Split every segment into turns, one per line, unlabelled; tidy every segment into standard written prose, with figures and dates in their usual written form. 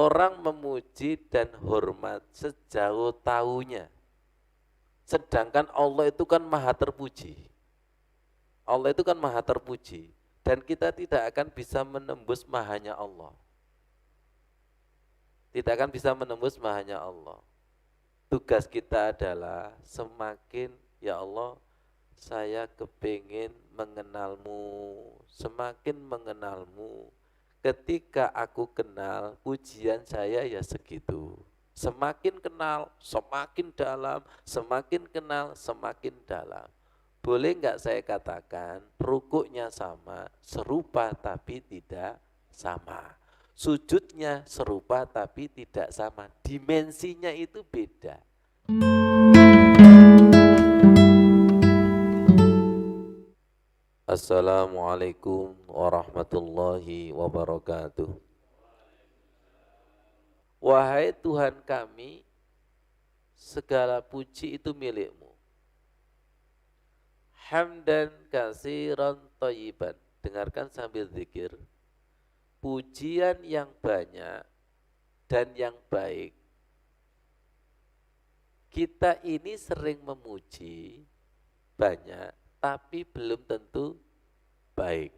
Orang memuji dan hormat sejauh tahunya. Sedangkan Allah itu kan maha terpuji. Allah itu kan maha terpuji. Dan kita tidak akan bisa menembus mahanya Allah. Tidak akan bisa menembus mahanya Allah. Tugas kita adalah semakin, ya Allah, saya kepingin mengenalmu, semakin mengenalmu. Ketika aku kenal, pujian saya ya segitu. Semakin kenal, semakin dalam, semakin kenal, semakin dalam. Boleh enggak saya katakan, rukuknya sama, serupa tapi tidak sama. Sujudnya serupa tapi tidak sama. Dimensinya itu beda. Assalamualaikum warahmatullahi wabarakatuh. Wahai Tuhan kami, segala puji itu milik-Mu. Hamdan katsiran thayyiban. Dengarkan sambil zikir. Pujian yang banyak dan yang baik. Kita ini sering memuji banyak, tapi belum tentu baik.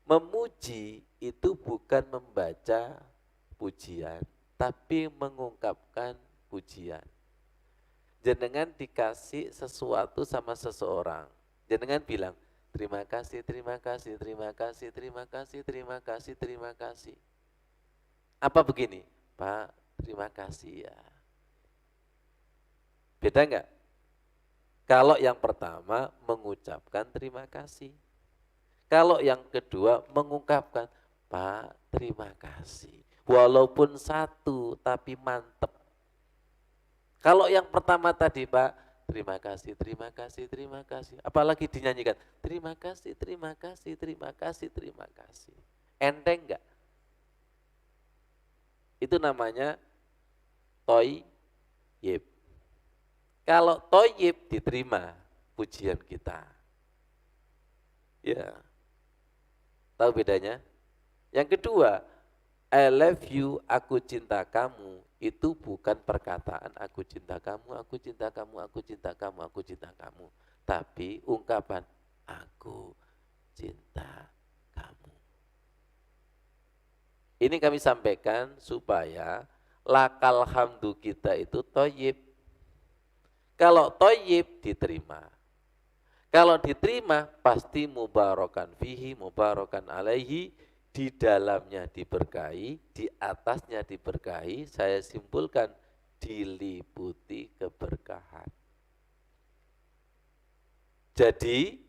Memuji itu bukan membaca pujian, tapi mengungkapkan pujian. Jenengan dikasih sesuatu sama seseorang, jenengan bilang, terima kasih, terima kasih, terima kasih, terima kasih, terima kasih, terima kasih. Apa begini? Pak, terima kasih ya. Beda enggak? Kalau yang pertama mengucapkan terima kasih. Kalau yang kedua mengungkapkan, Pak, terima kasih. Walaupun satu tapi mantep. Kalau yang pertama tadi, Pak, terima kasih, terima kasih, terima kasih. Apalagi dinyanyikan, terima kasih, terima kasih, terima kasih, terima kasih. Enteng enggak? Itu namanya toyib. Kalau toyib diterima pujian kita. Ya, tahu bedanya? Yang kedua, I love you, aku cinta kamu, itu bukan perkataan aku cinta kamu, aku cinta kamu, aku cinta kamu, aku cinta kamu. Tapi ungkapan aku cinta kamu. Ini kami sampaikan supaya lakal hamdu kita itu toyib. Kalau toyib diterima. Kalau diterima pasti mubarakan fihi, mubarakan alaihi, di dalamnya diberkahi, di atasnya diberkahi, saya simpulkan diliputi keberkahan. Jadi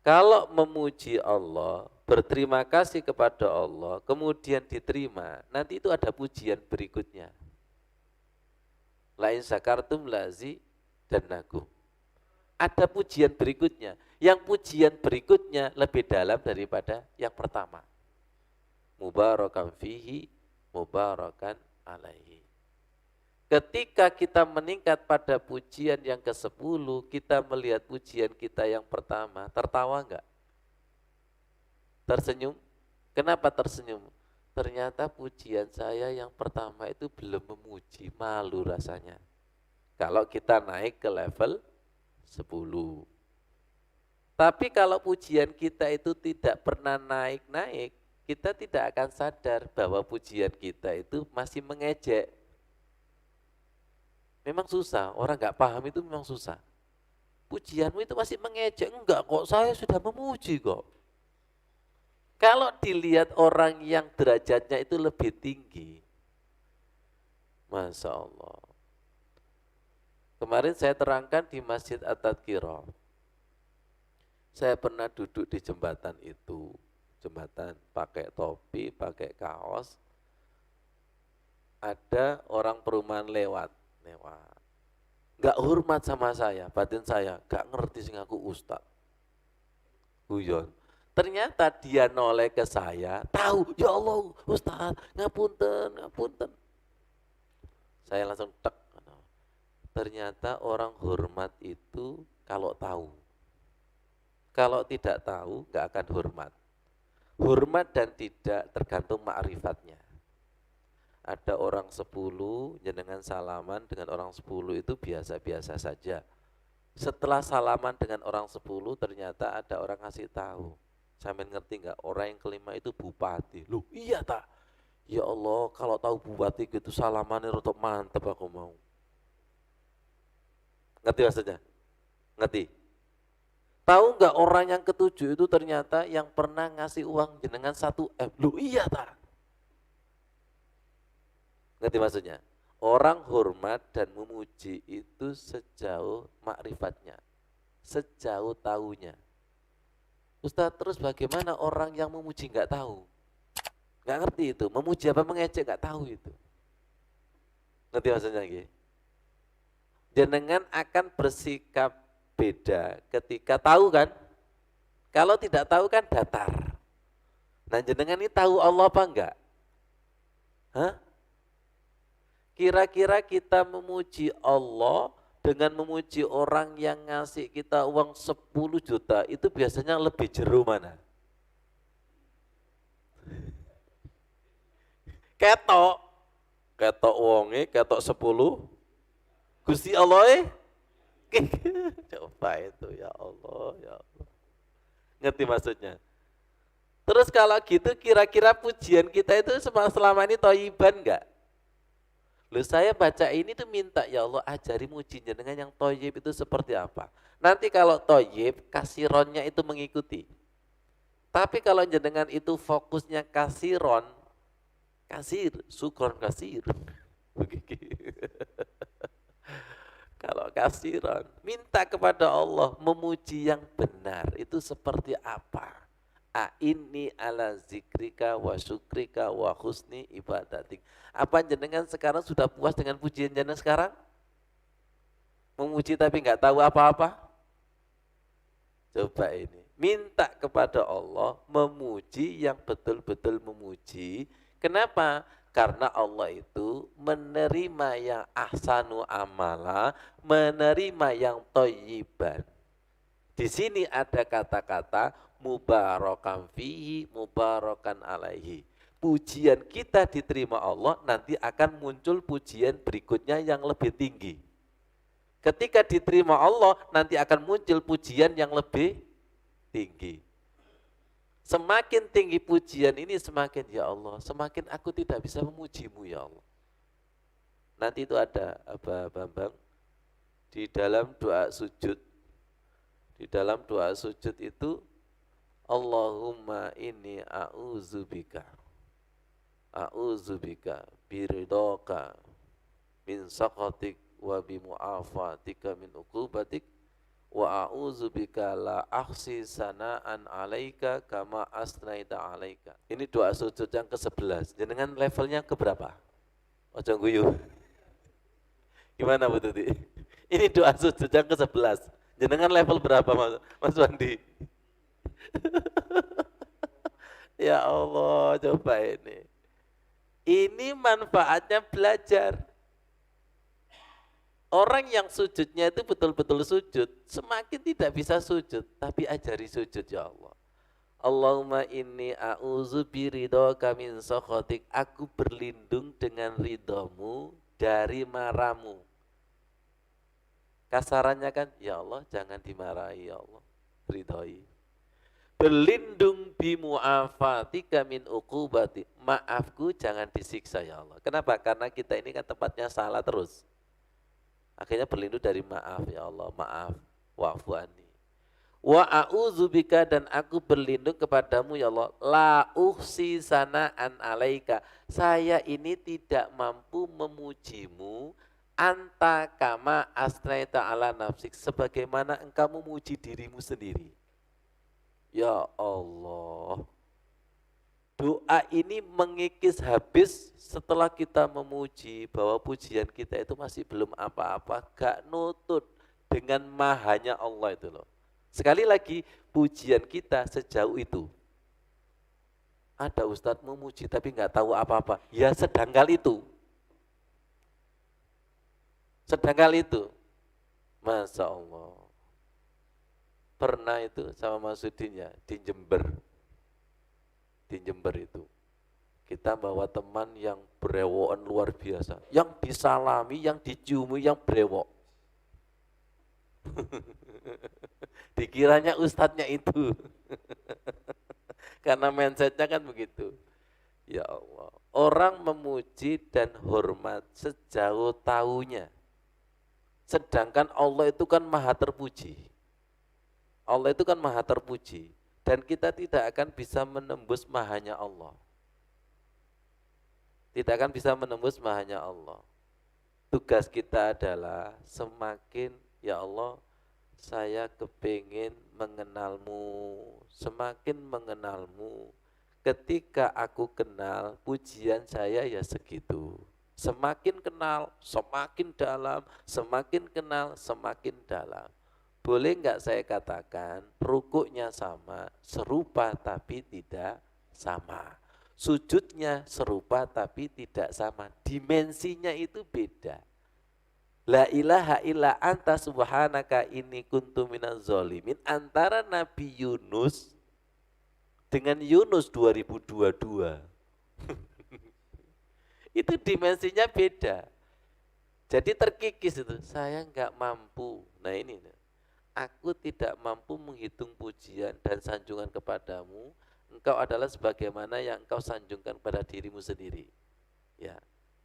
kalau memuji Allah, berterima kasih kepada Allah, kemudian diterima, nanti itu ada pujian berikutnya. Lain zakartum lazi dan nagu. Ada pujian berikutnya. Yang pujian berikutnya lebih dalam daripada yang pertama. Mubarakan fihi, mubarakan alaihi. Ketika kita meningkat pada pujian yang ke-10, kita melihat pujian kita yang pertama, tertawa enggak? Tersenyum? Kenapa tersenyum? Ternyata pujian saya yang pertama itu belum memuji, malu rasanya. Kalau kita naik ke level 10. Tapi kalau pujian kita itu tidak pernah naik-naik, kita tidak akan sadar bahwa pujian kita itu masih mengejek. Memang susah, orang nggak paham itu memang susah. Pujianmu itu masih mengejek, enggak kok, saya sudah memuji kok. Kalau dilihat orang yang derajatnya itu lebih tinggi, Masya Allah. Kemarin saya terangkan di Masjid At-Tadhkirah. Saya pernah duduk di jembatan itu, jembatan pakai topi, pakai kaos. Ada orang perumahan lewat. Enggak hormat sama saya, batin saya, enggak ngerti sing aku ustaz. Guyon. Ternyata dia noleh ke saya, tahu, ya Allah ustaz, ngapunten, ngapunten. Saya langsung tek. Ternyata orang hormat itu kalau tahu. Kalau tidak tahu, enggak akan hormat. Hormat dan tidak tergantung ma'rifatnya. Ada orang 10 jenengan salaman dengan orang 10 itu biasa-biasa saja. Setelah salaman dengan orang 10 ternyata ada orang ngasih tahu. Sampean ngerti nggak? Orang yang kelima itu bupati. Loh iya tak? Ya Allah, kalau tahu bupati gitu salamannya rotok mantep aku mau. Ngerti maksudnya? Ngerti? Tahu nggak orang yang ketujuh itu ternyata yang pernah ngasih uang jenengan 1 M. Loh iya tak? Ngerti maksudnya? Orang hormat dan memuji itu sejauh makrifatnya, sejauh tahunya. Ustadz, terus bagaimana orang yang memuji nggak tahu? Nggak ngerti itu, memuji apa mengejek nggak tahu itu. Ngerti maksudnya? Jenengan akan bersikap beda ketika tahu kan? Kalau tidak tahu kan datar. Nah jenengan ini tahu Allah apa enggak? Hah? Kira-kira kita memuji Allah dengan memuji orang yang ngasih kita uang 10 juta itu biasanya lebih jeru mana? Ketok wonge, ketok 10 Gusti Allah coba itu ya Allah, ya Allah. Ngerti maksudnya? Terus kalau gitu kira-kira pujian kita itu selama ini toyiban enggak? Loh saya baca ini tuh minta ya Allah ajari muji jenengan yang toyib itu seperti apa. Nanti kalau toyib kasironnya itu mengikuti. Tapi kalau jenengan itu fokusnya kasiron, kasir, sukron kasir. Kalau kasiron, minta kepada Allah memuji yang benar itu seperti apa. Inni ala zikrika wa syukrika wa husni ibadatik. Apa jenengan sekarang sudah puas dengan pujian jenengan sekarang? Memuji tapi nggak tahu apa-apa? Coba ini, minta kepada Allah memuji yang betul-betul memuji. Kenapa? Karena Allah itu menerima yang ahsanu amala, menerima yang thayyiban. Di sini ada kata-kata mubarakan fihi, mubarakan alaihi. Pujian kita diterima Allah, nanti akan muncul pujian berikutnya yang lebih tinggi. Ketika diterima Allah, nanti akan muncul pujian yang lebih tinggi. Semakin tinggi pujian ini semakin ya Allah, semakin aku tidak bisa memujimu ya Allah. Nanti itu ada apa Bambang? Di dalam doa sujud. Di dalam doa sujud itu Allahumma inni a'udzubika biridhoka min sakhatik wa bimu'afatika min uqubatik wa a'udzubika la ahsi sana'an 'alaika kama asnaita 'alaika. Ini doa sujud yang ke-11. Jenengan levelnya ke berapa? Ojo guyu. Gimana Bu Tuti? Ini doa sujud yang ke-11. Jenengan level berapa Mas Wandi? Ya Allah, coba ini. Ini manfaatnya belajar. Orang yang sujudnya itu betul-betul sujud, semakin tidak bisa sujud, tapi ajari sujud ya Allah. Allahumma inni a'udzu biridhoka min sakhatik. Aku berlindung dengan ridhamu dari maramu. Kasarannya kan, ya Allah jangan dimarahi ya Allah, ridhoi. Berlindung bimu'afatika min uqubati. Maafku jangan disiksa ya Allah. Kenapa? Karena kita ini kan tempatnya salah terus. Akhirnya berlindung dari maaf ya Allah, maaf, wa'fu anni. Wa a'udzubika dan aku berlindung kepadamu ya Allah, la uhsi sana'an alaika. Saya ini tidak mampu memujimu anta kama asnaita ala nafsik, sebagaimana engkau memuji dirimu sendiri. Ya Allah. Doa ini mengikis habis setelah kita memuji bahwa pujian kita itu masih belum apa-apa, gak nutut dengan mahanya Allah itu loh. Sekali lagi, pujian kita sejauh itu. Ada ustadz memuji tapi gak tahu apa-apa, ya sedangkal itu. Sedangkal itu. Masya Allah. Pernah itu sama Mas Udin ya, di Jember. di Jember itu. Kita bawa teman yang brewokan luar biasa, yang disalami, yang diciumi, yang brewok. Dikiranya ustadznya itu. Karena mindsetnya kan begitu. Ya Allah, orang memuji dan hormat sejauh tahunya. Sedangkan Allah itu kan maha terpuji. Allah itu kan maha terpuji. Dan kita tidak akan bisa menembus mahanya Allah. Tidak akan bisa menembus mahanya Allah. Tugas kita adalah semakin, ya Allah, saya kepingin mengenalmu, semakin mengenalmu. Ketika aku kenal, pujian saya ya segitu. Semakin kenal, semakin dalam, semakin kenal, semakin dalam. Boleh enggak saya katakan, rukuknya sama, serupa tapi tidak sama. Sujudnya serupa tapi tidak sama. Dimensinya itu beda. La ilaha illa anta subhanaka inni kuntu minaz zalimin. Antara Nabi Yunus dengan Yunus 2022 itu dimensinya beda. Jadi terkikis itu, saya enggak mampu. Nah ini, aku tidak mampu menghitung pujian dan sanjungan kepadamu. Engkau adalah sebagaimana yang engkau sanjungkan pada dirimu sendiri. Ya,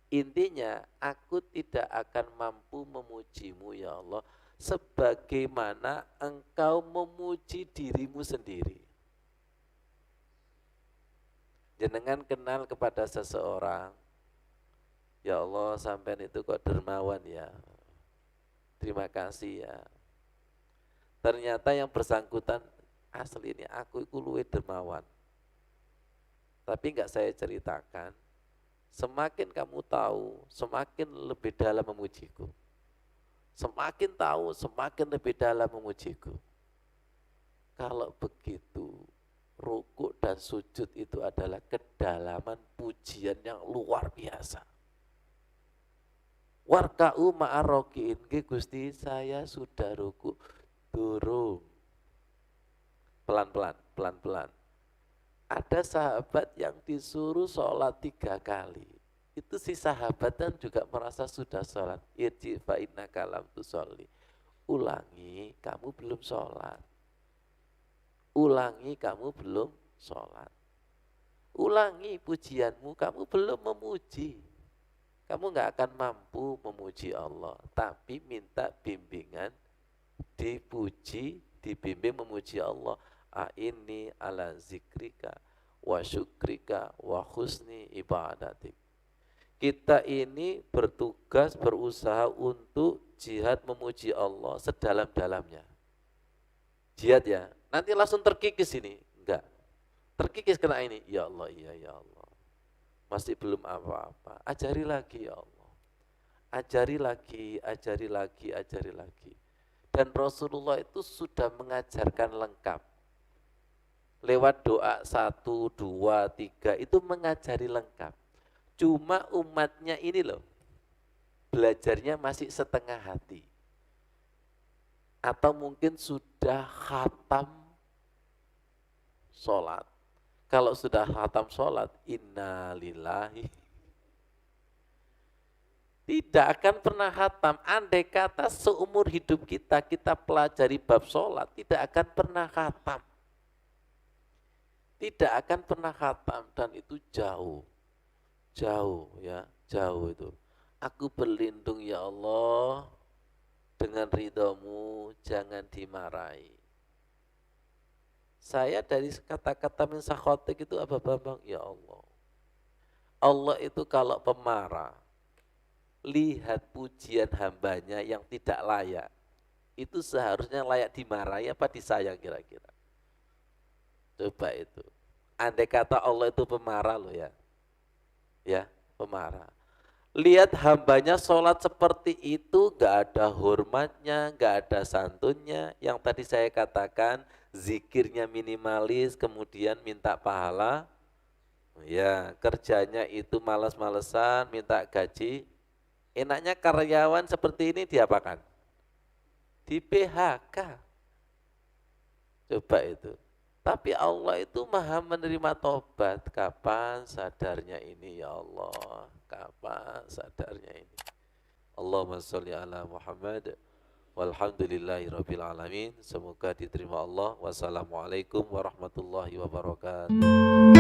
intinya aku tidak akan mampu memujimu ya Allah sebagaimana engkau memuji dirimu sendiri. Jenengan kenal kepada seseorang, ya Allah sampean itu kok dermawan ya, terima kasih ya. Ternyata yang bersangkutan asli ini aku itu luwih dermawan, tapi enggak saya ceritakan. Semakin kamu tahu, semakin lebih dalam memujiku. Semakin tahu, semakin lebih dalam memujiku. Kalau begitu, rukuk dan sujud itu adalah kedalaman pujian yang luar biasa. Warka'u ma'aroki'in, Gusti saya sudah rukuk, turun. Pelan-pelan, pelan-pelan. Ada sahabat yang disuruh sholat 3 kali. Itu si sahabat kan juga merasa sudah sholat. Irji fa'innaka lam tusolli. Ulangi, kamu belum sholat. Ulangi, kamu belum sholat. Ulangi pujianmu, kamu belum memuji. Kamu nggak akan mampu memuji Allah. Tapi minta bimbingan, dipuji, dibimbing memuji Allah. A'inni ala zikrika wa syukrika wa husni ibadatik. Kita ini bertugas, berusaha untuk jihad memuji Allah sedalam-dalamnya. Jihad ya, nanti langsung terkikis ini, enggak. Terkikis kena ini, ya Allah, iya ya Allah. Masih belum apa-apa, ajari lagi ya Allah. Ajari lagi, ajari lagi, ajari lagi. Dan Rasulullah itu sudah mengajarkan lengkap. Lewat doa 1, 2, 3 itu mengajari lengkap. Cuma umatnya ini loh, belajarnya masih setengah hati. Atau mungkin sudah khatam sholat. Kalau sudah khatam sholat, innalillahi. Tidak akan pernah khatam. Andai kata seumur hidup kita pelajari bab sholat, tidak akan pernah khatam. Tidak akan pernah khatam, dan itu jauh ya, jauh itu. Aku berlindung ya Allah dengan ridhamu, jangan dimarahi. Saya dari kata-kata min sakhatik itu apa Bambang? Ya Allah. Allah itu kalau pemarah, lihat pujian hambanya yang tidak layak, itu seharusnya layak dimarahi apa disayang kira-kira? Coba itu. Andai kata Allah itu pemarah loh ya. Ya, pemarah. Lihat hambanya sholat seperti itu, gak ada hormatnya, gak ada santunnya. Yang tadi saya katakan, zikirnya minimalis, kemudian minta pahala. Ya, kerjanya itu malas-malesan, minta gaji. Enaknya karyawan seperti ini diapakan? Di PHK. Coba itu. Tapi Allah itu maha menerima tobat. Kapan sadarnya ini ya Allah? Kapan sadarnya ini? Allahumma sholli ala Muhammad. Walhamdulillahi rabbil alamin. Semoga diterima Allah. Wassalamualaikum warahmatullahi wabarakatuh.